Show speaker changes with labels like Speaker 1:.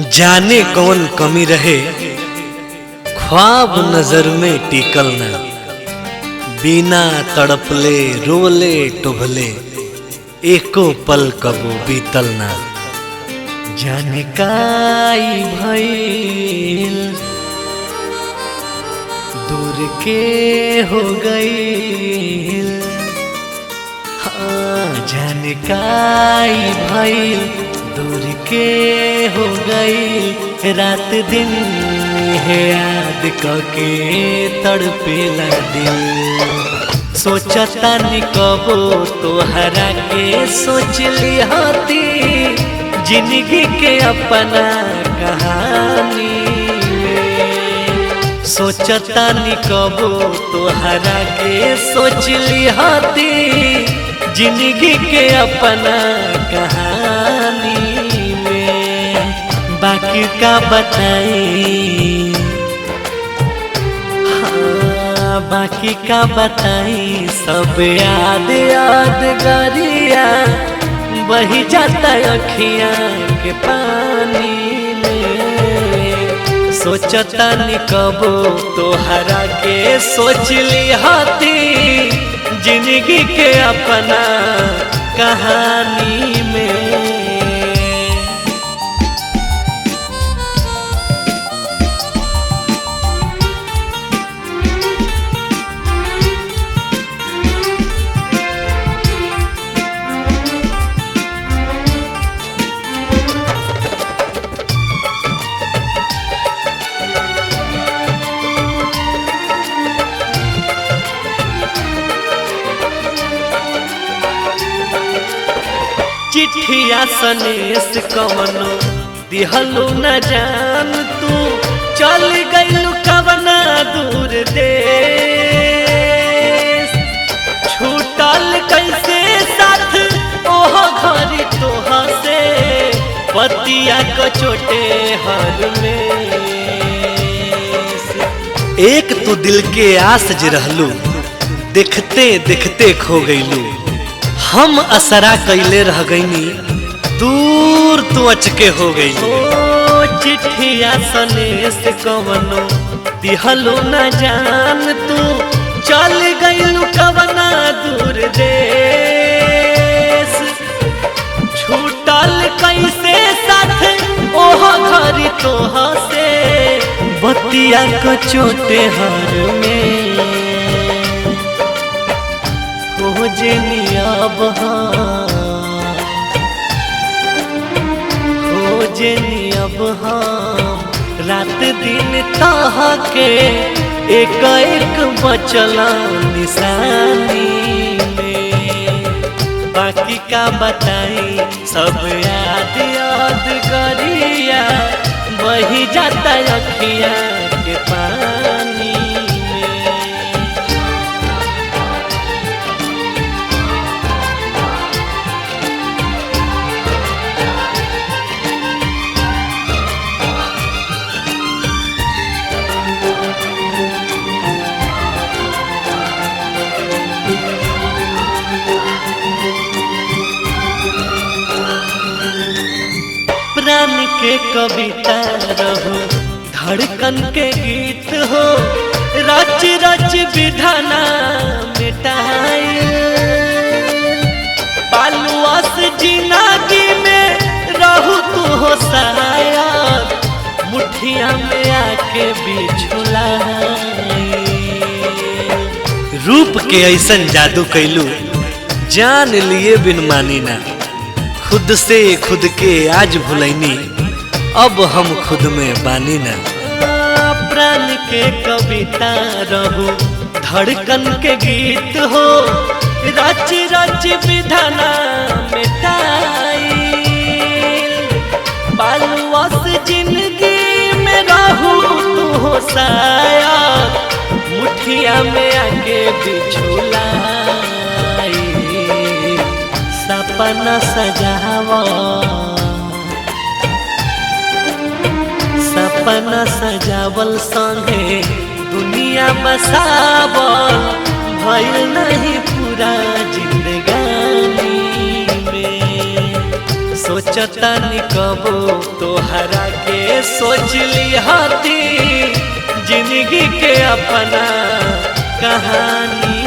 Speaker 1: जाने कौन कमी रहे ख्वाब नजर में टिकल ना, बिना तड़पले रोले टुभले एको पल कबो बीतल ना। जाने काई भइल दूर के हो गईल, हाँ जाने काई भइल दूर के हो गई। रात दिन है याद करके तड़पेला दिल, सोचता नि कबो तोहरा के सोच लिहती जिंदगी के अपना कहानी में। सोचता नि कबो तोहरा के सोच लिहती जिंदगी के अपना कहानी में। बाकी का बताई, हाँ बाकी का बताई, सब याद याद गरिया बही जाता अखियाँ के पानी में। सोचता नि कबो तोहरा के सोच लिहती जिंदगी के अपना कहानी में। चिट्ठिया सनेस कवनो दिहलू न जान, तू चल गइलू कवना दूर देश। छूटल कैसे साथ ओह घरी तोहा से, पतिया को चोटे हर में। एक तो दिल के आस जे रहलू, देखते देखते खो गइलू। हम असरा कैले रह गईनी, दूर तू अचके हो गई। ओ चिट्ठिया सनेस कवनो दिहलू न जान, तू चल गइलू कवना दूर देश। छूटल कैसे साथ ओह घरी तोहा से, बतिया को चोटे हर में। खोजनी अब खोजनी अब हम रात दिन ताह के, एक एक बचला निशानी में। बाकी का बताई, सब याद याद गरिया बही जाता अखियाँ के पानी। प्राण के कविता रहो, धड़कन के गीत हो, रच रच विधाना मिटाई। बालुआस जिंदगी में रहू तू हो शायद, मुठिया में आके बिछुलाई। रूप के ऐसन जादू कैलू, जान लिए बिन मानी ना। खुद से खुद के आज भुलैनी, अब हम खुद में बानी ना। प्राण के कविता रहो, धड़कन के गीत हो, रच रच विधाना मिटाई। बालुआस जिंदगी में रहू तू हो शायद, मुठिया में आके बिछुलाई। सपना सजावा, सपना सजावल संगे दुनिया बसावल, भइल नहीं पूरा जिंदगानी में। सोचता निकबो तोहरा के सोच ली हाथी जिंदगी के अपना कहानी